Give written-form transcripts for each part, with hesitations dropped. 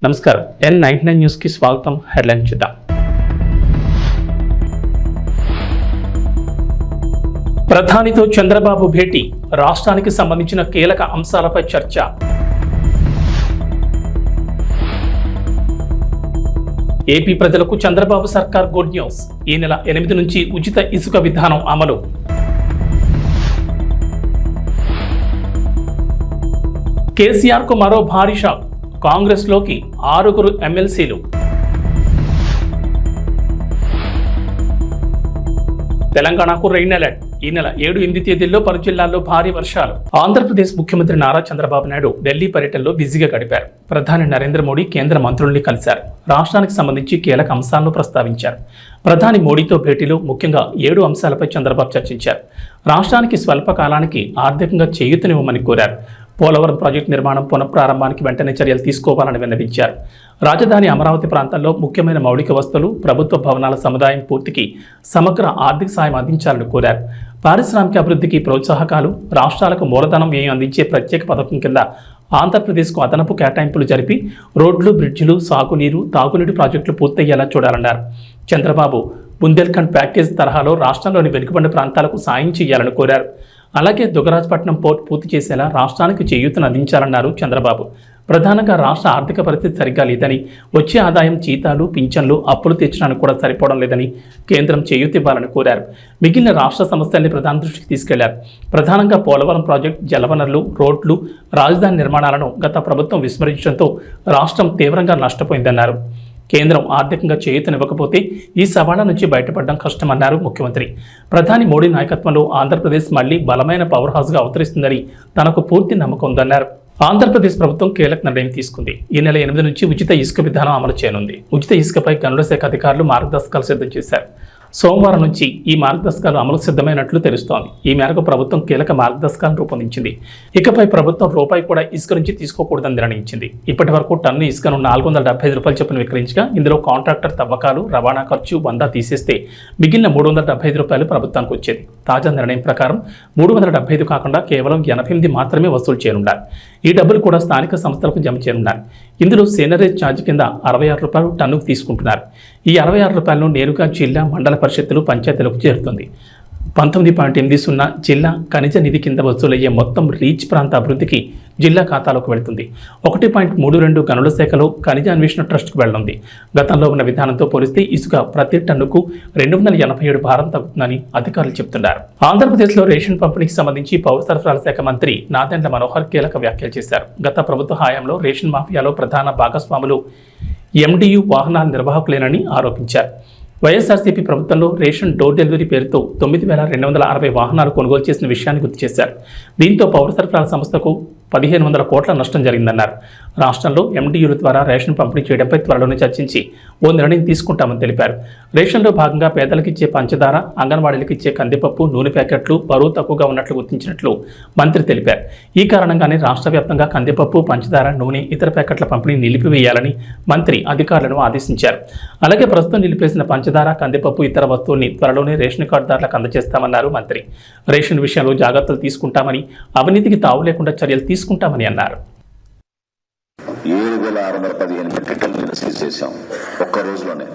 నమస్కారం N99 news కి స్వాగతం. హెడ్లైన్ చూద్దాం. ప్రధానితో చంద్రబాబు భేటీ, రాష్ట్రానికి సంబంధించిన కీలక అంశాలపై చర్చ. ఏపీ ప్రజలకు చంద్రబాబు సర్కార్ గుడ్ న్యూస్, ఈ నెల 8 నుంచి ఉచిత ఇసుక విధానం అమలు. కేసీఆర్ కు మరో భారీ షాక్, కాంగ్రెస్ లోకి 6 ఎమ్మెల్సీలు. తెలంగాణకు రెయిన్ అలర్ట్, ఈ నెల 7-8 తేదీల్లో పలు జిల్లాల్లో భారీ వర్షాలు. ఆంధ్రప్రదేశ్ ముఖ్యమంత్రి నారా చంద్రబాబు నాయుడు ఢిల్లీ పర్యటనలో బిజీగా గడిపారు. ప్రధాని నరేంద్ర మోడీ కేంద్ర మంత్రుల్ని కలిశారు. రాష్ట్రానికి సంబంధించి కీలక అంశాలను ప్రస్తావించారు. ప్రధాని మోడీతో భేటీలో ముఖ్యంగా 7 అంశాలపై చంద్రబాబు చర్చించారు. రాష్ట్రానికి స్వల్ప కాలానికి ఆర్థికంగా చేయూతనివ్వమని కోరారు. పోలవరం ప్రాజెక్టు నిర్మాణం పునఃప్రారంభానికి వెంటనే చర్యలు తీసుకోవాలని విన్నవించారు. రాజధాని అమరావతి ప్రాంతాల్లో ముఖ్యమైన మౌలిక వస్తువులు, ప్రభుత్వ భవనాల సముదాయం పూర్తికి సమగ్ర ఆర్థిక సాయం అందించాలని కోరారు. పారిశ్రామిక అభివృద్ధికి ప్రోత్సాహకాలు, రాష్ట్రాలకు మూలధనం వ్యయం అందించే ప్రత్యేక పథకం కింద ఆంధ్రప్రదేశ్కు అదనపు కేటాయింపులు జరిపి రోడ్లు, బ్రిడ్జిలు, సాగునీరు, తాగునీటి ప్రాజెక్టులు పూర్తయ్యేలా చూడాలన్నారు. చంద్రబాబు బుందేల్ఖండ్ ప్యాకేజ్ తరహాలో రాష్ట్రంలోని వెనుకబడిన ప్రాంతాలకు సాయం చేయాలని కోరారు. అలాగే దుగ్గరాజపట్నం పోర్ట్ పూర్తి చేసేలా రాష్ట్రానికి చేయూతను అందించాలన్నారు చంద్రబాబు. ప్రధానంగా రాష్ట్ర ఆర్థిక పరిస్థితి సరిగ్గా లేదని, వచ్చే ఆదాయం జీతాలు, పింఛన్లు, అప్పులు తీర్చడానికి కూడా సరిపోవడం లేదని కేంద్రం చేయూత ఇవ్వాలని కోరారు. మిగిలిన రాష్ట్ర సమస్యల్ని ప్రధాని దృష్టికి తీసుకెళ్లారు. ప్రధానంగా పోలవరం ప్రాజెక్టు, జలవనరులు, రోడ్లు, రాజధాని నిర్మాణాలను గత ప్రభుత్వం విస్మరించడంతో రాష్ట్రం తీవ్రంగా నష్టపోయిందన్నారు. కేంద్రం ఆర్థికంగా చేయూతనివ్వకపోతే ఈ సవాళ్ల నుంచి బయటపడడం కష్టమన్నారు ముఖ్యమంత్రి. ప్రధాని మోడీ నాయకత్వంలో ఆంధ్రప్రదేశ్ మళ్లీ బలమైన పవర్ హౌస్గా అవతరిస్తుందని తనకు పూర్తి నమ్మకం ఉందన్నారు. ఆంధ్రప్రదేశ్ ప్రభుత్వం కీలక నిర్ణయం తీసుకుంది. ఈ నెల 8 నుంచి ఉచిత ఇసుక విధానం అమలు చేయనుంది. ఉచిత ఇసుకపై గనుల శాఖ అధికారులు మార్గదర్శకాలు సిద్ధం చేశారు. సోమవారం నుంచి ఈ మార్గదర్శకాలు అమలు సిద్ధమైనట్లు తెలుస్తోంది. ఈ మేరకు ప్రభుత్వం కీలక మార్గదర్శకాలను రూపొందించింది. ఇకపై ప్రభుత్వం రూపాయి కూడా ఇసుక నుంచి తీసుకోకూడదని నిర్ణయించింది. ఇప్పటి వరకు టన్ను ఇసుకను 475 రూపాయలు చొప్పున విక్రయించగా ఇందులో కాంట్రాక్టర్ తవ్వకాలు, రవాణా ఖర్చు 100 తీసేస్తే మిగిలిన 375 రూపాయలు ప్రభుత్వానికి వచ్చేది. తాజా నిర్ణయం ప్రకారం 375 కాకుండా కేవలం 88 మాత్రమే వసూలు చేయనున్నారు. ఈ డబ్బులు కూడా స్థానిక సంస్థలకు జమ చేయనున్నారు. ఇందులో సేనరేజ్ ఛార్జ్ కింద 66 రూపాయలు టన్నుకు తీసుకుంటున్నారు. ఈ 66 రూపాయలను నేరుగా జిల్లా, మండల పరిషత్తులు, పంచాయతీలకు చేరుతుంది. 19.80 జిల్లా ఖనిజ నిధి కింద వసూలయ్యే మొత్తం రీచ్ ప్రాంత అభివృద్ధికి జిల్లా ఖాతాలోకి వెళుతుంది. 1.32 గనుల శాఖలో ఖనిజ అన్వేషణ ట్రస్ట్కు వెళ్లనుంది. గతంలో ఉన్న విధానంతో పోలిస్తే ఇసుక ప్రతి టన్నుకు 287 భారం తగ్గుతుందని అధికారులు చెబుతున్నారు. ఆంధ్రప్రదేశ్లో రేషన్ పంపిణీకి సంబంధించి పౌర సరఫరాల శాఖ మంత్రి నాదెండ్ల మనోహర్ కీలక వ్యాఖ్యలు చేశారు. గత ప్రభుత్వ హయాంలో రేషన్ మాఫియాలో ప్రధాన భాగస్వాములు MDU వాహనాల నిర్వాహకులేనని ఆరోపించారు. వైఎస్ఆర్సీపీ ప్రభుత్వంలో రేషన్ డోర్ డెలివరీ పేరుతో 9,260 వాహనాలు కొనుగోలు చేసిన విషయాన్ని గుర్తు చేశారు. దీంతో పౌర సరఫరాల సంస్థకు 1,500 కోట్ల నష్టం జరిగిందన్నారు. రాష్ట్రంలో MDUల ద్వారా రేషన్ పంపిణీ చేయడంపై త్వరలోనే చర్చించి ఓ నిర్ణయం తీసుకుంటామని తెలిపారు. రేషన్లో భాగంగా పేదలకు ఇచ్చే పంచదార, అంగన్వాడీలకు ఇచ్చే కందిపప్పు, నూనె ప్యాకెట్లు బరువు తక్కువగా ఉన్నట్లు గుర్తించినట్లు మంత్రి తెలిపారు. ఈ కారణంగానే రాష్ట్ర వ్యాప్తంగా కందిపప్పు, పంచదార, నూనె, ఇతర ప్యాకెట్ల పంపిణీ నిలిపివేయాలని మంత్రి అధికారులను ఆదేశించారు. అలాగే ప్రస్తుతం నిలిపేసిన పంచదార, కందిపప్పు, ఇతర వస్తువుల్ని త్వరలోనే రేషన్ కార్డుదారులకు అందజేస్తామన్నారు మంత్రి. రేషన్ విషయంలో జాగ్రత్తలు తీసుకుంటామని, అవినీతికి తావు లేకుండా చర్యలు తీసుకుంటామని అన్నారు. 7,615 మెట్రిక్ టన్నులను సీజ్ చేశాం ఒక్క రోజులోనే.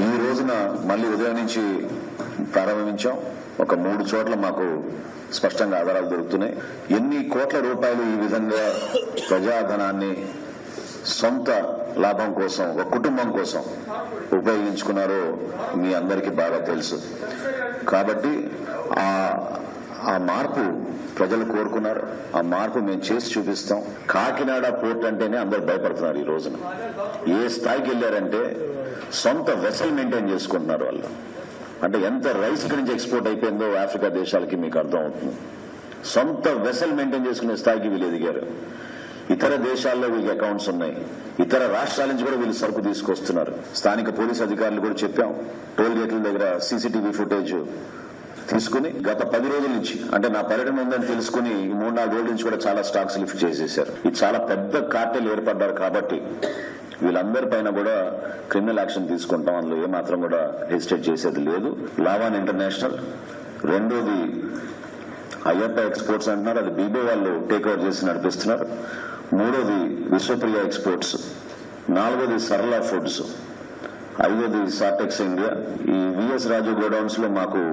ఈ రోజున మళ్ళీ ఉదయం నుంచి ప్రారంభించాం. ఒక 3 చోట్ల మాకు స్పష్టంగా ఆధారాలు దొరుకుతున్నాయి. ఎన్ని కోట్ల రూపాయలు ఈ విధంగా ప్రజాధనాన్ని సొంత లాభం కోసం, ఒక కుటుంబం కోసం ఉపయోగించుకున్నారో మీ అందరికీ బాగా తెలుసు. కాబట్టి ఆ మార్పు ప్రజలు కోరుకున్నారు. ఆ మార్పు మేము చేసి చూపిస్తాం. కాకినాడ పోర్ట్ అంటేనే అందరు భయపడుతున్నారు. ఈ రోజున ఏ స్థాయికి వెళ్ళారంటే సొంత వెసల్ మెయింటైన్ చేసుకుంటున్నారు వాళ్ళు. అంటే ఎంత రైస్ ఇక్కడి నుంచి ఎక్స్పోర్ట్ అయిపోయిందో ఆఫ్రికా దేశాలకి మీకు అర్థం అవుతుంది. సొంత వెసల్ మెయింటైన్ చేసుకునే స్థాయికి వీళ్ళు ఎదిగారు. ఇతర దేశాల్లో వీళ్ళకి అకౌంట్స్ ఉన్నాయి. ఇతర రాష్ట్రాల నుంచి కూడా వీళ్ళు సరుకు తీసుకొస్తున్నారు. స్థానిక పోలీసు అధికారులు కూడా చెప్పాం, టోల్ గేట్ల దగ్గర CCTV ఫుటేజ్ తీసుకుని గత 10 రోజుల నుంచి, అంటే నా పర్యటన ఉందని తెలుసుకుని 3-4 రోజుల నుంచి కూడా చాలా స్టాక్స్ లిఫ్ట్ చేసేశారు. ఇది చాలా పెద్ద కార్టెల్ ఏర్పడ్డారు. కాబట్టి వీళ్ళందరి పైన కూడా క్రిమినల్ యాక్షన్ తీసుకుంటాం. అందులో ఏమాత్రం కూడా హెసిటేట్ చేసేది లేదు. లావాన్ ఇంటర్నేషనల్, రెండోది అయ్యప్ప ఎక్స్పోర్ట్స్ అంటున్నారు, అది బీబో వాళ్ళు టేక్ ఓవర్ చేసి నడిపిస్తున్నారు. మూడోది విశ్వప్రియ ఎక్స్పోర్ట్స్, నాలుగోది సరళ ఫుడ్స్, ఐదోది సాటెక్స్ ఇండియా. ఈ విఎస్ రాజు గోడౌన్స్ లో మాకు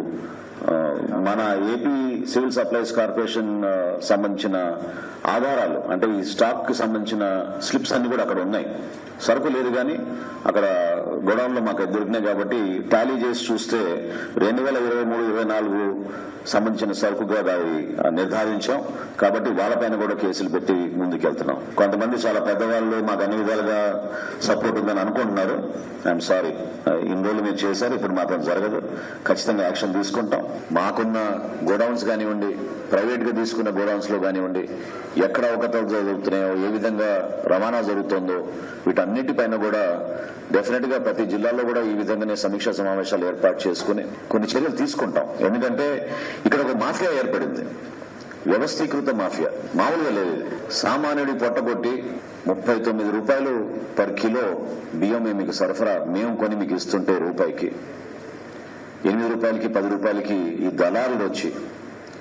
మన ఏపీ సివిల్ సప్లైస్ కార్పొరేషన్ సంబంధించిన ఆధారాలు, అంటే ఈ స్టాక్ కి సంబంధించిన స్లిప్స్ అన్ని కూడా అక్కడ ఉన్నాయి. సరుకు లేదు కానీ అక్కడ గోడౌన్ లో మాకు దొరికినాయి కాబట్టి టాలీ చేసి చూస్తే 2023-24 సంబంధించిన సరుకుగా దాన్ని నిర్ధారించాం. కాబట్టి వాళ్ళపైన కూడా కేసులు పెట్టి ముందుకెళ్తున్నాం. కొంతమంది చాలా పెద్దవాళ్ళు మాకు అన్ని విధాలుగా సపోర్ట్ ఉందని అనుకుంటున్నారు. ఐఎమ్ సారీ, ఇన్ని రోజులు మీరు చేశారు, ఇప్పుడు మాత్రం జరగదు. ఖచ్చితంగా యాక్షన్ తీసుకుంటాం. మాకున్న గోడౌన్స్ కానివ్వండి, ప్రైవేట్ గా తీసుకున్న గోడౌన్స్ లో కానివ్వండి, ఎక్కడ అవకతవకలు జరుగుతున్నాయో, ఏ విధంగా రవాణా జరుగుతుందో, వీటన్నిటిపైన కూడా డెఫినెట్ గా ప్రతి జిల్లాలో కూడా ఈ విధంగానే సమీక్షా సమావేశాలు ఏర్పాటు చేసుకుని కొన్ని చర్యలు తీసుకుంటాం. ఎందుకంటే ఇక్కడ ఒక మాఫియా ఏర్పడింది, వ్యవస్థీకృత మాఫియా, మామూలుగా లేదు. సామాన్యుడి పొట్టగొట్టి 39 రూపాయలు పర్ కిలో బియ్యం మీకు సరఫరా మేము కొని మీకు ఇస్తుంటే రూపాయికి 8 రూపాయలకి 10 రూపాయలకి ఈ దళారులు వచ్చి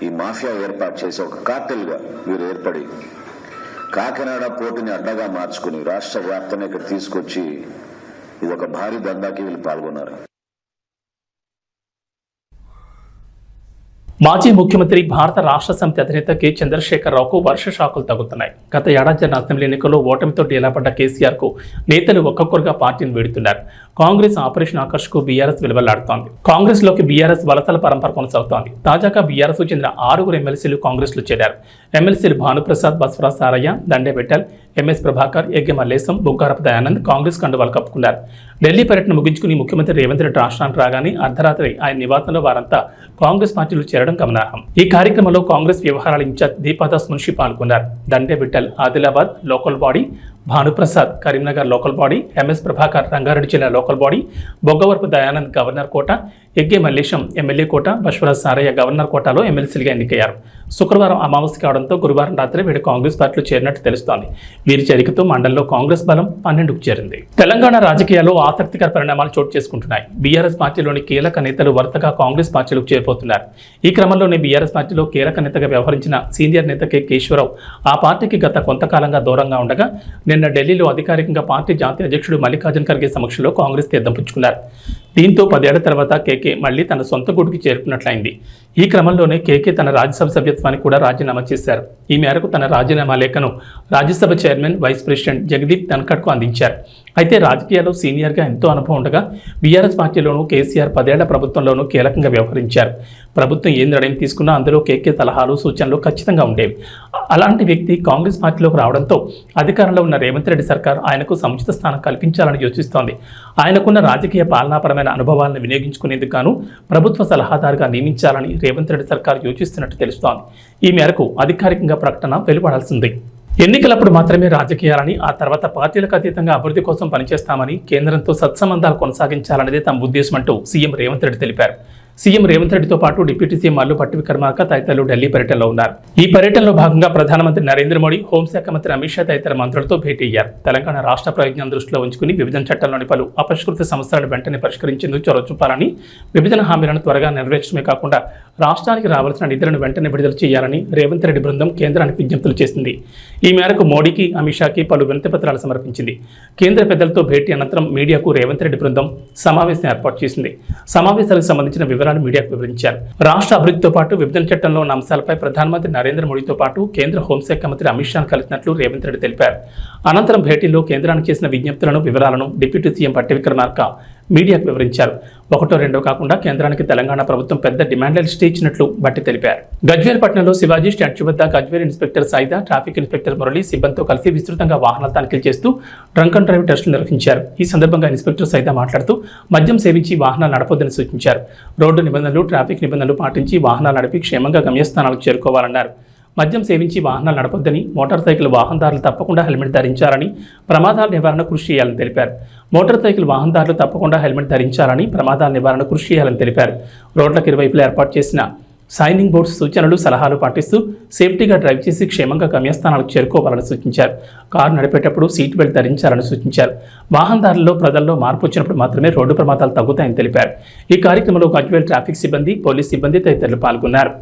ఈ మాఫియా ఏర్పాటు చేసి ఒక కార్టెల్ గా వీరు ఏర్పడి కాకినాడ పోర్టుని అడ్డగా మార్చుకుని రాష్ట్ర వ్యాప్తంగా ఇక్కడ తీసుకొచ్చి ఇది ఒక భారీ దందాకి వీళ్ళు పాల్గొన్నారు. మాజీ ముఖ్యమంత్రి భారత రాష్ట్ర సమితి అధినేత కె చంద్రశేఖరరావుకు వర్ష షాకులు తగ్గుతున్నాయి. గత ఏడాది జరిగిన అసెంబ్లీ ఎన్నికల్లో ఓటమితో డీలాపడ్డ కేసీఆర్ కు నేతలు ఒక్కొక్కరుగా పార్టీని వీడుతున్నారు. కాంగ్రెస్ ఆపరేషన్ ఆకర్ష్ కు బీఆర్ఎస్ విలువలాడుతోంది. కాంగ్రెస్ లోకి బీఆర్ఎస్ వలసల పరంపర కొనసాగుతోంది. తాజాగా బీఆర్ఎస్ కు చెందిన 6 ఎమ్మెల్సీలు కాంగ్రెస్ లో చేరారు. ఎమ్మెల్సీలు భానుప్రసాద్, బస్వరాజ్ సారయ్య, దండే విఠల్, ఎంఎస్ ప్రభాకర్, ఎగ్గె మల్లేశం, బుగ్గారపు దయానంద్ కాంగ్రెస్ కండువాలు కప్పుకున్నారు. ఢిల్లీ పర్యటన ముగించుకుని ముఖ్యమంత్రి రేవంత్ రెడ్డి రాష్ట్రానికి రాగానే అర్ధరాత్రి ఆయన నివాసంలో వారంతా కాంగ్రెస్ పార్టీలో చేరడం గమనార్హం. ఈ కార్యక్రమంలో కాంగ్రెస్ వ్యవహారాల ఇన్ఛార్జ్ దీపాదాస్ మున్షి పాల్గొన్నారు. Dande Vithal Adilabad local body, Bhanuprasad Karimnagar local body, MS Prabhakar Rangareddy జిల్లా local body, Boggavarapu Dayanand governor quota, Egge Mallesham MLA quota, Baswaraj Sarayya governor కోటాలో ఎమ్మెల్సీలుగా ఎన్నికయ్యారు. శుక్రవారం అమావాస్య కావడంతో గురువారం రాత్రి వీడు కాంగ్రెస్ పార్టీలో చేరినట్టు తెలుస్తోంది. వీరి చేరికతో మండలంలో కాంగ్రెస్ బలం 12కు చేరింది. తెలంగాణ రాజకీయాల్లో ఆసక్తికర పరిణామాలు చోటు చేసుకుంటున్నాయి. బీఆర్ఎస్ పార్టీలోని కీలక నేతలు వరుసగా కాంగ్రెస్ పార్టీలోకి చేరిపోతున్నారు. ఈ క్రమంలోనే బీఆర్ఎస్ పార్టీలో కీలక నేతగా వ్యవహరించిన సీనియర్ నేత కె కేశవరావు ఆ పార్టీకి గత కొంతకాలంగా దూరంగా ఉండగా నిన్న ఢిల్లీలో అధికారికంగా పార్టీ జాతీయ అధ్యక్షుడు మల్లికార్జున ఖర్గే సమక్షంలో కాంగ్రెస్ తీర్థం పుచ్చుకున్నారు. దీంతో 10 ఏళ్ల తర్వాత కేకే మళ్లీ తన సొంత గూటికి చేరుకున్నట్లయింది. ఈ క్రమంలోనే కేకే తన రాజ్యసభ సభ్యత్వానికి కూడా రాజీనామా చేశారు. ఈ మేరకు తన రాజీనామా లేఖను Rajya Sabha chairman, vice president Jagdeep ధన్ఖడ్కు అందించారు. అయితే రాజకీయాల్లో సీనియర్గా ఎంతో అనుభవం ఉండగా బీఆర్ఎస్ పార్టీలోనూ కేసీఆర్ 10 ఏళ్ల ప్రభుత్వంలోనూ కీలకంగా వ్యవహరించారు. ప్రభుత్వం ఏ నిర్ణయం తీసుకున్నా అందులో కేకే సలహాలు, సూచనలు ఖచ్చితంగా ఉండేవి. అలాంటి వ్యక్తి కాంగ్రెస్ పార్టీలోకి రావడంతో అధికారంలో ఉన్న రేవంత్ రెడ్డి సర్కార్ ఆయనకు సముచిత స్థానం కల్పించాలని యోచిస్తోంది. ఆయనకున్న రాజకీయ పాలనాపరమైన అనుభవాలను వినియోగించుకునేందుకు గాను ప్రభుత్వ సలహాదారుగా నియమించాలని రేవంత్ రెడ్డి సర్కార్ యోచిస్తున్నట్టు తెలుస్తోంది. ఈ మేరకు అధికారికంగా ప్రకటన వెలువడాల్సింది. ఎన్నికలప్పుడు మాత్రమే రాజకీయాలని, ఆ తర్వాత పార్టీలకు అతీతంగా అభివృద్ధి కోసం పనిచేస్తామని, కేంద్రంతో సత్సంబంధాలు కొనసాగించాలనేదే తమ ఉద్దేశం అంటూ సీఎం రేవంత్ రెడ్డి తెలిపారు. సీఎం రేవంత్ రెడ్డితో పాటు డిప్యూటీ సీఎం మల్లు భట్టి విక్రమార్క తదితరులు ఢిల్లీ పర్యటనలో ఉన్నారు. ఈ పర్యటనలో భాగంగా ప్రధానమంత్రి నరేంద్ర మోడీ, హోంశాఖ మంత్రి అమిత్ షా తదితర మంత్రులతో భేటీ అయ్యారు. తెలంగాణ రాష్ట్ర ప్రయోజనం దృష్టిలో ఉంచుకుని విభజన చట్టంలోని పలు అపరిష్కృత సమస్యలను వెంటనే పరిష్కరించేందుకు చొరవ చూపాలని, విభజన హామీలను త్వరగా నెరవేర్చడమే కాకుండా రాష్ట్రానికి రావాల్సిన నిధులను వెంటనే విడుదల చేయాలని రేవంత్ రెడ్డి బృందం కేంద్రానికి విజ్ఞప్తులు చేసింది. ఈ మేరకు మోడీకి, అమిత్ షాకి పలు వినతి పత్రాలు సమర్పించింది. కేంద్ర పెద్దలతో భేటీ అనంతరం మీడియాకు రేవంత్ రెడ్డి బృందం సమావేశం ఏర్పాటు చేసింది. సమావేశాలకు సంబంధించిన వివరాలు మీడియాకు వివరించారు. రాష్ట్ర అభివృద్ధితో పాటు విభజన చట్టంలో ఉన్న అంశాలపై ప్రధానమంత్రి నరేంద్ర మోడీతో పాటు కేంద్ర హోంశాఖ మంత్రి అమిత్ షాను కలిసినట్లు రేవంత్ రెడ్డి తెలిపారు. అనంతరం భేటీలో కేంద్రానికి చేసిన విజ్ఞప్తులను, వివరాలను డిప్యూటీ సీఎం భట్టి విక్రమార్క మీడియాకు వివరించారు. 1, 2 కాకుండా కేంద్రానికి తెలంగాణ ప్రభుత్వం పెద్ద డిమాండ్ లిస్ట్ ఇచ్చినట్లు భట్టి తెలిపారు. గజ్వేల్ పట్టణంలో శివాజీ స్టాచ్యూ వద్ద Gajwel inspector Saida, traffic inspector Murali సిబ్బందితో కలిసి విస్తృతంగా వాహనాల తనిఖీలు చేస్తూ డ్రంక్ అండ్ డ్రైవ్ టెస్టులు నిర్వహించారు. ఈ సందర్భంగా ఇన్స్పెక్టర్ సైదా మాట్లాడుతూ మద్యం సేవించి వాహనాలు నడపొద్దని సూచించారు. రోడ్డు నిబంధనలు, ట్రాఫిక్ నిబంధనలు పాటించి వాహనాలు నడిపి క్షేమంగా గమ్యస్థానాలకు చేరుకోవాలన్నారు. మద్యం సేవించి వాహనాలు నడపొద్దని, మోటార్ సైకిల్ వాహనదారులు తప్పకుండా హెల్మెట్ ధరించాలని, ప్రమాదాల నివారణ కృషి చేయాలని తెలిపారు. మోటార్ సైకిల్ వాహనదారులు తప్పకుండా హెల్మెట్ ధరించాలని, ప్రమాదాల నివారణ కృషి చేయాలని తెలిపారు. రోడ్లకు ఇరువైపులా ఏర్పాటు చేసిన సైనింగ్ బోర్డ్స్ సూచనలు, సలహాలు పాటిస్తూ సేఫ్టీగా డ్రైవ్ చేసి క్షేమంగా గమ్యస్థానాలకు చేరుకోవాలని సూచించారు. కారు నడిపేటప్పుడు సీట్ బెల్ట్ ధరించాలని సూచించారు. వాహనదారుల్లో, ప్రజల్లో మార్పు వచ్చినప్పుడు మాత్రమే రోడ్డు ప్రమాదాలు తగ్గుతాయని తెలిపారు. ఈ కార్యక్రమంలో గజ్వేల్ ట్రాఫిక్ సిబ్బంది, పోలీస్ సిబ్బంది తదితరులు పాల్గొన్నారు.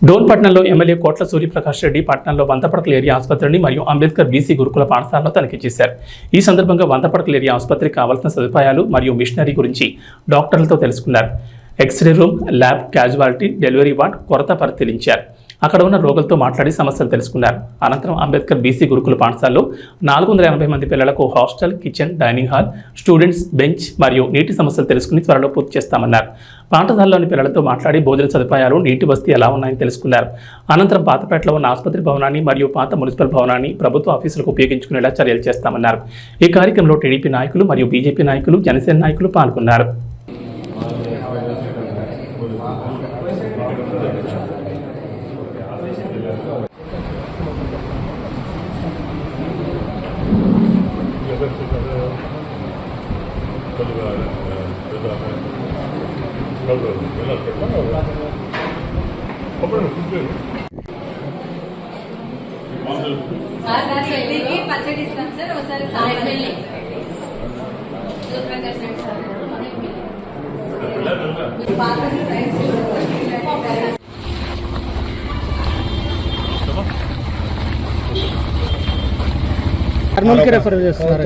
డోన్పట్నంలో ఎమ్మెల్యే కోట్ల సూర్యప్రకాష్ రెడ్డి పట్టణంలో వంతపడకల ఏరియా ఆసుపత్రిని మరియు అంబేద్కర్ బీసీ గురుకుల పాఠశాలలో తనిఖీ చేశారు. ఈ సందర్భంగా వంతపడకల ఏరియా ఆసుపత్రికి కావాల్సిన సదుపాయాలు మరియు మిషనరీ గురించి డాక్టర్లతో తెలుసుకున్నారు. X-ray room, lab, casualty, delivery ward కొరత పరిశీలించారు. అక్కడ ఉన్న రోగులతో మాట్లాడి సమస్యలు తెలుసుకున్నారు. అనంతరం అంబేద్కర్ బీసీ గురుకుల పాఠశాలలో 480 మంది పిల్లలకు hostel, kitchen, dining hall, students bench మరియు నీటి సమస్యలు తెలుసుకుని త్వరలో పూర్తి చేస్తామన్నారు. పాఠశాలలోని పిల్లలతో మాట్లాడి భోజన సదుపాయాలు, నీటి వసతి ఎలా ఉన్నాయని తెలుసుకున్నారు. అనంతరం పాతపేటలో ఉన్న ఆసుపత్రి భవనాన్ని మరియు పాత మున్సిపల్ భవనాన్ని ప్రభుత్వ ఆఫీసులకు ఉపయోగించుకునేలా చర్యలు చేస్తామన్నారు. ఈ కార్యక్రమంలో టీడీపీ నాయకులు మరియు బీజేపీ నాయకులు, జనసేన నాయకులు పాల్గొన్నారు. పచ్చడి ఇస్తాం సార్, ఒకసారి కర్నూలుకి రెఫర్ చేస్తున్నారు.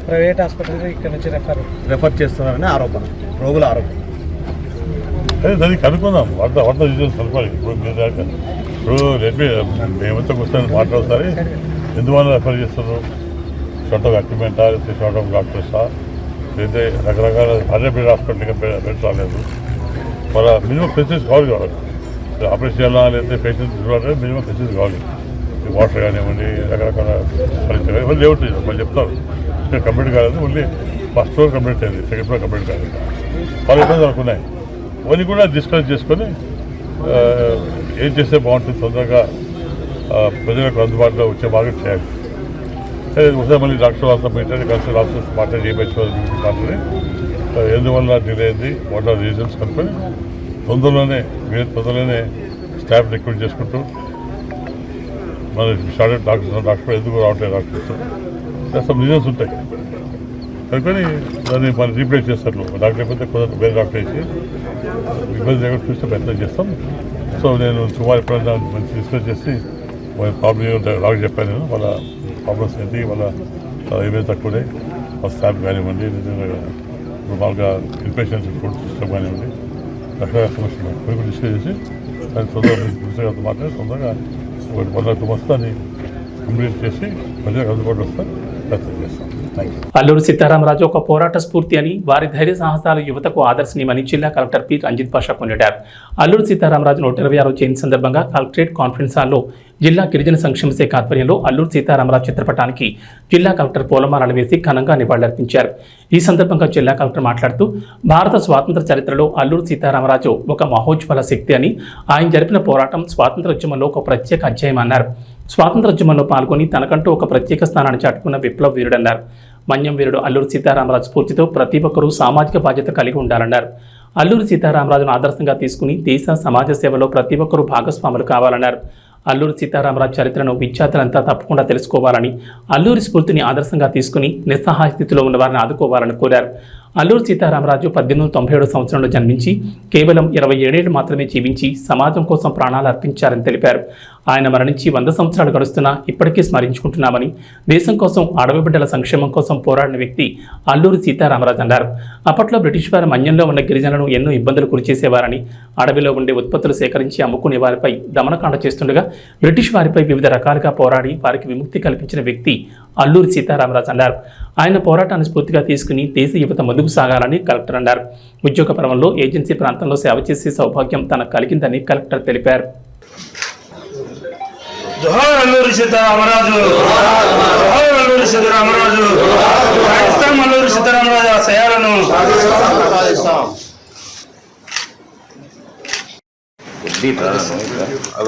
ప్రైవేట్ హాస్పిటల్ ఇక్కడ నుంచి రెఫర్ చేస్తున్నారని ఆరోపణ, రోగుల ఆరోపణ. అదే దానికి కనుక్కుందాం. వంట కనుక్కోవాలి. ఇప్పుడు మేమంతా కూర్చొని మాట్లాడుతారు. ఎందువల్ల రెఫర్ చేస్తున్నారు? షార్ట్ ఆఫ్ అక్యుమెంటా, లేకపోతే షార్ట్ ఆఫ్ డాక్టర్సా, లేకపోతే రకరకాల అదే బెడ్ హాస్పిటల్గా బెడ్ రాలేదు. వాళ్ళ మినిమం ఫెసిలిటీస్ కావాలి. ఆపరేషన్ చేయాలా, లేకపోతే పేషెంట్ చూడాలంటే మినిమం ఫెసిలిటీస్ కావాలి. వాటర్ కానివ్వండి, రకరకాల పరిస్థితులు ఇవన్నీ లేవుతాయి. వాళ్ళు చెప్తారు ఇక్కడ కంప్లీట్ కాలేదు, ఓన్లీ ఫస్ట్ ఫ్లోర్ కంప్లీట్ అయింది, సెకండ్ ఫ్లోర్ కంప్లీట్ కాలేదు. వాళ్ళు ఇబ్బందులు అనుకున్నాయి. అవన్నీ కూడా డిస్కస్ చేసుకొని ఏం చేస్తే బాగుంటుంది, తొందరగా ప్రజలకు అందుబాటులో వచ్చే మార్కెట్ చేయాలి. ఒకసారి మళ్ళీ డాక్టర్ వాళ్ళతో పెట్టండి, కన్సల్ట్ ఆఫీసర్స్ మాట్లాడి మాట్లాడి ఎందువల్ల డిలే అయింది, వాట్ ఆర్ రీజన్స్ కనుక్కొని తొందరలోనే స్టాఫ్ రిక్రూట్ చేసుకుంటూ మన షార్టెడ్ డాక్టర్ ఎందుకు రావట్లేదు డాక్టర్స్ సమ్ రీజన్స్ ఉంటాయి కనుకొని దాన్ని మనం రీప్లేస్ చేస్తారు. డాక్టర్ అయిపోతే కొంత వేరే డాక్టర్ వేసి ఇబ్బంది లేకుండా చూస్తే ప్రయత్నం చేస్తాం. సో నేను సుమారు ఎప్పుడైనా మంచి డిస్కస్ చేసి వాళ్ళ ప్రాబ్లం డాక్టర్ చెప్పాను. నేను వాళ్ళ ప్రాబ్లమ్స్ ఏంటి, వాళ్ళ ఏమైనా తక్కువనే వాళ్ళ స్టాఫ్ కానివ్వండి, నిజంగా మామూలుగా ఇన్పేషెంట్స్ ఫుడ్ సిస్టమ్ కానివ్వండి, రకరకాల సమస్యలు కొన్ని డిస్కస్ చేసి దాన్ని తొందరగా మాట్లాడి తొందరగా 1-2 months దాన్ని కంప్లీట్ చేసి ప్రజలకు అందుబాటులో వస్తాను ప్రయత్నం చేస్తాం. అల్లూరి సీతారామరాజు ఒక పోరాట స్ఫూర్తి అని, వారి ధైర్య సాహసాలు యువతకు ఆదర్శనీయమని జిల్లా కలెక్టర్ పి రంజిత్ పాషా కొనియాడారు. అల్లూరి సీతారామరాజు 126వ జయంతి సందర్భంగా కలెక్టరేట్ కాన్ఫరెన్స్ హాల్లో జిల్లా గిరిజన సంక్షేమ శాఖ ఆధ్వర్యంలో అల్లూరి సీతారామరాజు చిత్రపటానికి జిల్లా కలెక్టర్ పూలమాలలు వేసి ఘనంగా నివాళులర్పించారు. ఈ సందర్భంగా జిల్లా కలెక్టర్ మాట్లాడుతూ భారత స్వాతంత్ర చరిత్రలో అల్లూరి సీతారామరాజు ఒక మహోజ్వల శక్తి అని, ఆయన జరిపిన పోరాటం స్వాతంత్రోద్యమంలో ఒక ప్రత్యేక అధ్యాయం అన్నారు. స్వాతంత్రోద్యమంలో పాల్గొని తనకంటూ ఒక ప్రత్యేక స్థానాన్ని చాటుకున్న విప్లవ వీరుడన్నారు. మన్యం వీరుడు అల్లూరి సీతారామరాజు స్ఫూర్తితో ప్రతి ఒక్కరూ సామాజిక బాధ్యత కలిగి ఉండాలన్నారు. అల్లూరి సీతారామరాజును ఆదర్శంగా తీసుకుని దేశ సమాజ సేవలో ప్రతి ఒక్కరూ భాగస్వాములు కావాలన్నారు. అల్లూరి సీతారామరాజు చరిత్రను విద్యార్థులంతా తప్పకుండా తెలుసుకోవాలని, అల్లూరి స్ఫూర్తిని ఆదర్శంగా తీసుకుని నిస్సహాయ స్థితిలో ఉన్న వారిని ఆదుకోవాలని కోరారు. అల్లూరి సీతారామరాజు 1897 సంవత్సరంలో జన్మించి కేవలం 27 ఏళ్లు మాత్రమే జీవించి సమాజం కోసం ప్రాణాలు అర్పించారని తెలిపారు. ఆయన మరణించి 100 సంవత్సరాలు గడుస్తున్నా ఇప్పటికీ స్మరించుకుంటున్నామని, దేశం కోసం, అడవి బిడ్డల సంక్షేమం కోసం పోరాడిన వ్యక్తి అల్లూరి సీతారామరాజు అన్నారు. అప్పట్లో బ్రిటిష్ వారు మన్యంలో ఉన్న గిరిజనులను ఎన్నో ఇబ్బందులు గురిచేసేవారని, అడవిలో ఉండే ఉత్పత్తులు సేకరించి అమ్ముకునే వారిపై దమనకాండ చేస్తుండగా బ్రిటిష్ వారిపై వివిధ రకాలుగా పోరాడి వారికి విముక్తి కల్పించిన వ్యక్తి అల్లూరి సీతారామరాజు అన్నారు. ఆయన పోరాటాన్ని స్ఫూర్తిగా తీసుకుని దేశ యువత ముందుకు సాగాలని కలెక్టర్ అన్నారు. ఉద్యోగ పర్వంలో ఏజెన్సీ ప్రాంతంలో సేవ చేసే సౌభాగ్యం తనకు కలిగిందని కలెక్టర్ తెలిపారు. జోహార్ అల్లూరి సీతారామరాజు, జోహార్ అల్లూరి సీతారామరాజు, పాకిస్తాన్ అల్లూరి సీతారామరాజు ఆశయాలను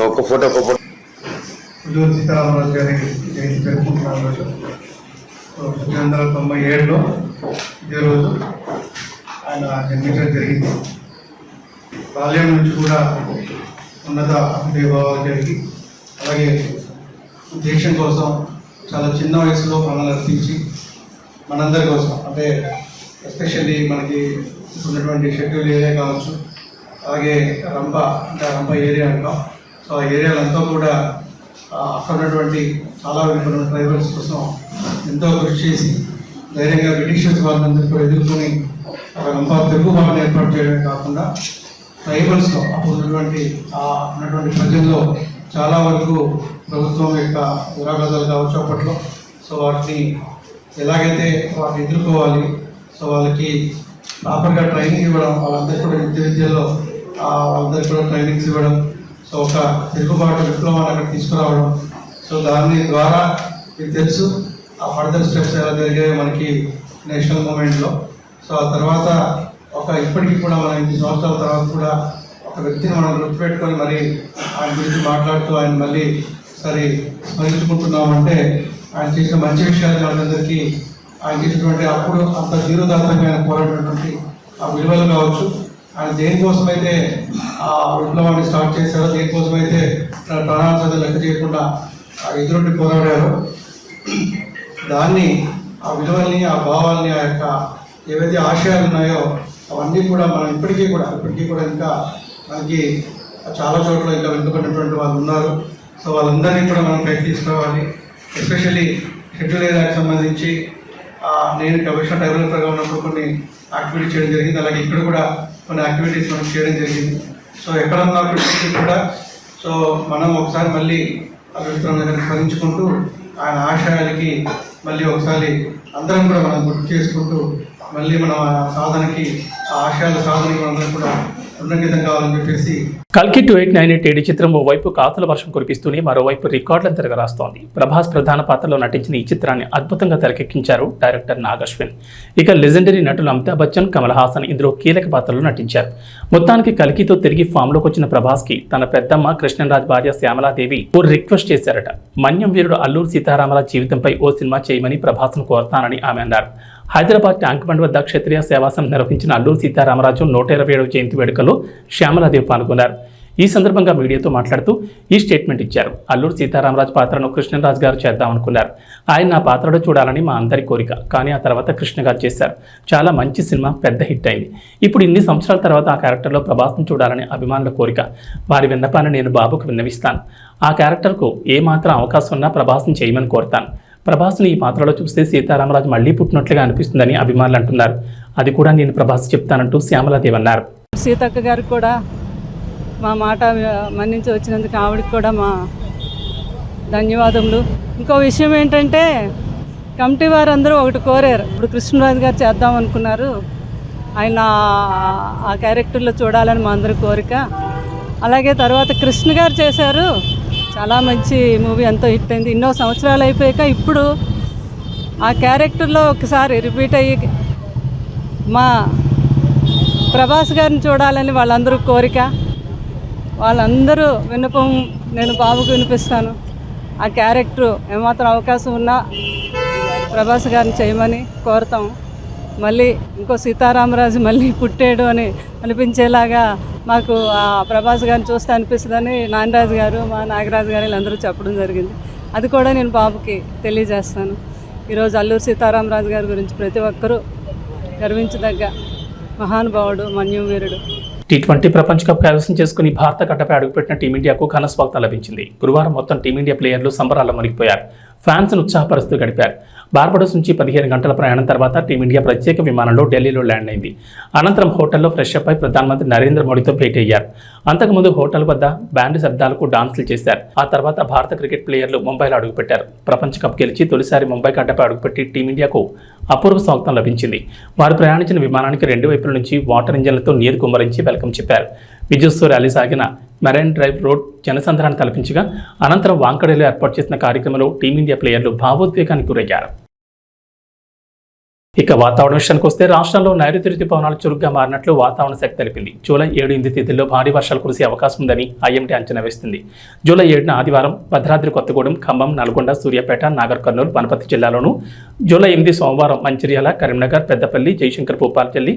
ఒక ఫోటో అల్లూరి సీతారామరాజు గారి జయంతి జరుపుకుంటున్నాం. రోజు 1997లో ఇదే రోజు ఆయన జన్మించడం జరిగింది. బాల్యం నుంచి కూడా ఉన్నత విభావాలు జరిగి, అలాగే దేశం కోసం చాలా చిన్న వయసులో ప్రాణాలు అర్పించి మనందరి కోసం, అంటే ఎస్పెషల్లీ మనకి ఉన్నటువంటి షెడ్యూల్ ఏరియా కావచ్చు, అలాగే రంప ఏరియా అంటాం. సో ఆ ఏరియాలంతా కూడా అక్కడ ఉన్నటువంటి చాలా వెనుకున్న ట్రైబల్స్ కోసం ఎంతో కృషి చేసి ధైర్యంగా బ్రిటిషర్స్ వాళ్ళందరూ కూడా ఎదుర్కొని రంప తిరుగుబాటును ఏర్పాటు చేయడమే కాకుండా ట్రైబల్స్లో అప్పుడు ఉన్నటువంటి ప్రజల్లో చాలా వరకు ప్రభుత్వం యొక్క విరాగాలు కావచ్చు అప్పట్లో. సో వాటిని ఎలాగైతే వాటిని ఎదుర్కోవాలి, సో వాళ్ళకి ప్రాపర్గా ట్రైనింగ్ ఇవ్వడం, వాళ్ళందరికీ కూడా విద్యలో వాళ్ళందరికీ కూడా ట్రైనింగ్స్ ఇవ్వడం, సో ఒక తిరుగుబాటు విప్లవాన్ని అక్కడ తీసుకురావడం. సో దాని ద్వారా మీకు తెలుసు ఆ ఫర్దర్ స్టెప్స్ ఎలా జరిగాయో మనకి నేషనల్ మూమెంట్లో. సో ఆ తర్వాత ఇప్పటికీ కూడా మనం 8 సంవత్సరాల తర్వాత కూడా ఒక వ్యక్తిని మనం గుర్తుపెట్టుకొని మరి ఆయన గురించి మాట్లాడుతూ ఆయన మళ్ళీ సరే స్మరించుకుంటున్నామంటే ఆయన చేసిన మంచి విషయాలు మనందరికీ, ఆయన చేసినటువంటి అప్పుడు అంత ధీరోదాత్తంగా ఆయన పోరాడినటువంటి ఆ విలువలు కావచ్చు, ఆయన దేనికోసమైతే ఆ విప్లవాన్ని స్టార్ట్ చేశారో, దేనికోసమైతే ప్రాణాల లెక్క చేయకుండా ఎదురుండి పోరాడారో, దాన్ని ఆ విలువల్ని, ఆ భావాల్ని, ఆ యొక్క ఏవైతే ఆశయాలు ఉన్నాయో అవన్నీ కూడా మనం ఇప్పటికీ కూడా ఇంకా మనకి చాలా చోట్ల ఇంకా వెనుకబడినటువంటి వాళ్ళు ఉన్నారు. సో వాళ్ళందరినీ కూడా మనం పైకి తీసుకురావాలి. ఎస్పెషల్లీ షెడ్యూల్ ఏరియాకి సంబంధించి నేను కమిషనర్ డెవలపర్గా ఉన్నప్పుడు కొన్ని యాక్టివిటీస్ చేయడం జరిగింది. అలాగే ఇక్కడ కూడా కొన్ని యాక్టివిటీస్ మనం చేయడం జరిగింది. సో ఎక్కడ ఉన్నప్పటికీ కూడా సో మనం ఒకసారి మళ్ళీ అభిప్రాయం దగ్గర స్మరించుకుంటూ ఆయన ఆశయాలకి మళ్ళీ ఒకసారి అందరం కూడా మనం గుర్తు చేసుకుంటూ మళ్ళీ మనం ఆ సాధనకి, ఆ ఆశయాల సాధనకి మనందరం కూడా ఉన్నంకితం కావాలని చెప్పేసి. కల్కి 2898 చిత్రం ఓవైపు కాతుల వర్షం కురిపిస్తూనే మరోవైపు రికార్డులను తిరగరాస్తోంది. ప్రభాస్ ప్రధాన పాత్రలో నటించిన ఈ చిత్రాన్ని అద్భుతంగా తెరకెక్కించారు డైరెక్టర్ నాగశ్విన్. ఇక లెజెండరీ నటులు అమితాబ్ బచ్చన్, కమల్ హాసన్ ఇందులో కీలక పాత్రలు నటించారు. మొత్తానికి కల్కితో తిరిగి ఫామ్లోకి వచ్చిన ప్రభాస్కి తన పెద్దమ్మ కృష్ణరాజ్ భార్య శ్యామలాదేవి ఓ రిక్వెస్ట్ చేశారట. మన్యం వీరుడు అల్లూరి సీతారామరాజు జీవితంపై ఓ సినిమా చేయమని ప్రభాస్ను కోరతానని ఆమె అన్నారు. హైదరాబాద్ ట్యాంక్ బండ్ వద్ద క్షత్రియ సేవాసం నిర్వహించిన అల్లూరి సీతారామరాజు 127వ జయంతి వేడుకల్లో శ్యామలాదేవి పాల్గొన్నారు. ఈ సందర్భంగా మీడియాతో మాట్లాడుతూ ఈ స్టేట్మెంట్ ఇచ్చారు. అల్లూరి సీతారామరాజు పాత్రను కృష్ణరాజు గారు చేద్దామనుకున్నారు. ఆయన నా పాత్రలో చూడాలని మా అందరి కోరిక. కానీ ఆ తర్వాత కృష్ణ గారు చేశారు. చాలా మంచి సినిమా, పెద్ద హిట్ అయింది. ఇప్పుడు ఇన్ని సంవత్సరాల తర్వాత ఆ క్యారెక్టర్లో ప్రభాస్ను చూడాలని అభిమానుల కోరిక. వారి విన్నపాన్ని నేను బాబుకు విన్నవిస్తాను. ఆ క్యారెక్టర్కు ఏమాత్రం అవకాశం ఉన్నా ప్రభాస్ని చేయమని కోరుతాను. ప్రభాస్ని ఈ పాత్రలో చూస్తే సీతారామరాజు మళ్లీ పుట్టినట్లుగా అనిపిస్తుందని అభిమానులు అంటున్నారు. అది కూడా నేను ప్రభాస్ చెప్తానంటూ శ్యామలాదేవి అన్నారు. సీతక్క గారికి కూడా మా మాట మన్నించి వచ్చినందుకు ఆవిడకి కూడా మా ధన్యవాదములు. ఇంకో విషయం ఏంటంటే కమిటీ వారందరూ ఒకటి కోరారు. ఇప్పుడు కృష్ణరాజు గారు చేద్దాం అనుకున్నారు. ఆయన ఆ క్యారెక్టర్లో చూడాలని మా అందరి కోరిక. అలాగే తర్వాత కృష్ణ గారు చేశారు. చాలా మంచి మూవీ, ఎంతో హిట్ అయింది. ఎన్నో సంవత్సరాలు అయిపోయాక ఇప్పుడు ఆ క్యారెక్టర్లో ఒకసారి రిపీట్ అయ్యి మా ప్రభాస్ గారిని చూడాలని వాళ్ళందరూ కోరిక. వాళ్ళందరూ విన్నపం నేను బాబుకు వినిపిస్తాను. ఆ క్యారెక్టర్ ఏమాత్రం అవకాశం ఉన్నా ప్రభాస్ గారిని చేయమని కోరుతాం. మళ్ళీ ఇంకో సీతారామరాజు మళ్ళీ పుట్టాడు అని అనిపించేలాగా మాకు ఆ ప్రభాస్ గారిని చూస్తే అనిపిస్తుందని నాగరాజు గారు, మా నాగరాజు గారు వీళ్ళందరూ చెప్పడం జరిగింది. అది కూడా నేను బాబుకి తెలియజేస్తాను. ఈరోజు అల్లూరి సీతారామరాజు గారి గురించి ప్రతి ఒక్కరూ గర్వించదగ్గ మహానుభావుడు, మన్యం వీరుడు. T20 ప్రపంచ కప్ కైవసం చేసుకుని భారత గడ్డపై అడుగుపెట్టిన టీమిండియాకు ఘన స్వాగతం లభించింది. గురువారం మొత్తం టీమిండియా ప్లేయర్లు సంబరాల్లో మునిగిపోయారు. ఫ్యాన్స్ను ఉత్సాహపరుస్తూ గడిపారు. బార్బడోస్ నుంచి 15 గంటల ప్రయాణం తర్వాత టీమిండియా ప్రత్యేక విమానంలో ఢిల్లీలో ల్యాండ్ అయింది. అనంతరం హోటల్లో ఫ్రెష్ అప్ అయి ప్రధానమంత్రి నరేంద్ర మోడీతో భేటీ అయ్యారు. అంతకుముందు హోటల్ వద్ద బ్యాండ్ శబ్దాలకు డాన్సులు చేశారు. ఆ తర్వాత భారత క్రికెట్ ప్లేయర్లు ముంబైలో అడుగుపెట్టారు. ప్రపంచ కప్ గెలిచి తొలిసారి ముంబై గడ్డపై అడుగుపెట్టి టీమిండియాకు అపూర్వ స్వాగతం లభించింది. వారు ప్రయాణించిన విమానానికి 2 వైపుల నుంచి వాటర్ ఇంజన్లతో నీరు కుమ్మరించి వెల్కమ్ చెప్పారు. విజయోత్సవ ర్యాలీ సాగిన మెరైన్ డ్రైవ్ రోడ్ జనసంద్రాన్ని తలపించగా అనంతరం వాంకడేలో ఏర్పాటు చేసిన కార్యక్రమంలో టీమిండియా ప్లేయర్లు భావోద్వేగానికి గురయ్యారు. ఇక వాతావరణ విషయానికి వస్తే రాష్ట్రంలో నైరుతి రుతుపవనాలు చురుగ్గా మారినట్లు వాతావరణ శాఖ తెలిపింది. జూలై 7, 8 తేదీల్లో భారీ వర్షాలు కురిసే అవకాశం ఉందని ఐఎండీ అంచనా వేస్తుంది. జూలై 7న ఆదివారం భద్రాద్రి కొత్తగూడెం, ఖమ్మం, నల్గొండ, సూర్యాపేట, నాగర్ కర్నూలు, వనపర్తి జిల్లాలోను, జూలై 8 సోమవారం మంచిర్యాల, కరీంనగర్, పెద్దపల్లి, జయశంకర్ భూపాలపల్లి,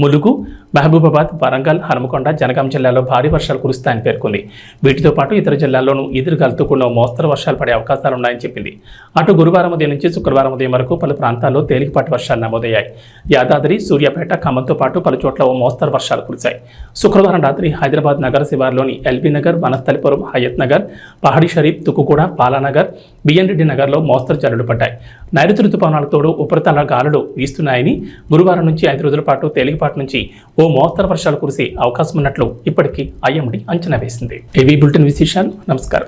ములుగు, మహబూబాబాద్, వరంగల్, హనుమకొండ, జనగాం జిల్లాలో భారీ వర్షాలు కురుస్తాయని పేర్కొంది. వీటితో పాటు ఇతర జిల్లాల్లోనూ ఎదురుగాలుతో కూడిన మోస్తరు వర్షాలు పడే అవకాశాలున్నాయని చెప్పింది. అటు గురువారం ఉదయం నుంచి శుక్రవారం ఉదయం వరకు పలు ప్రాంతాల్లో తేలికపాటి వర్షాలు నమోదయ్యాయి. యాదాద్రి, సూర్యాపేట, ఖమ్మంతో పాటు పలు చోట్ల ఓ మోస్తరు వర్షాలు కురిశాయి. శుక్రవారం రాత్రి హైదరాబాద్ నగర శివార్లోని ఎల్బీ నగర్, వనస్థలిపురం, హయత్ నగర్, పహాడీ షరీఫ్, తుకుగూడ, పాలానగర్, బిఎన్ రెడ్డి నగర్లో మోస్తరు జల్లులు పడ్డాయి. నైరుతి రుతుపవనాల తోడు ఉపరితల గాలులు వీస్తున్నాయని గురువారం నుంచి 5 రోజుల పాటు తేలికపాటి నుంచి ఓ మోస్తరు వర్షాలు కురిసే అవకాశం ఉన్నట్లు ఇప్పటికీ ఐఎండీ అంచనా వేసింది. ఏవీ బులెటిన్ విశేషాలు. నమస్కారం.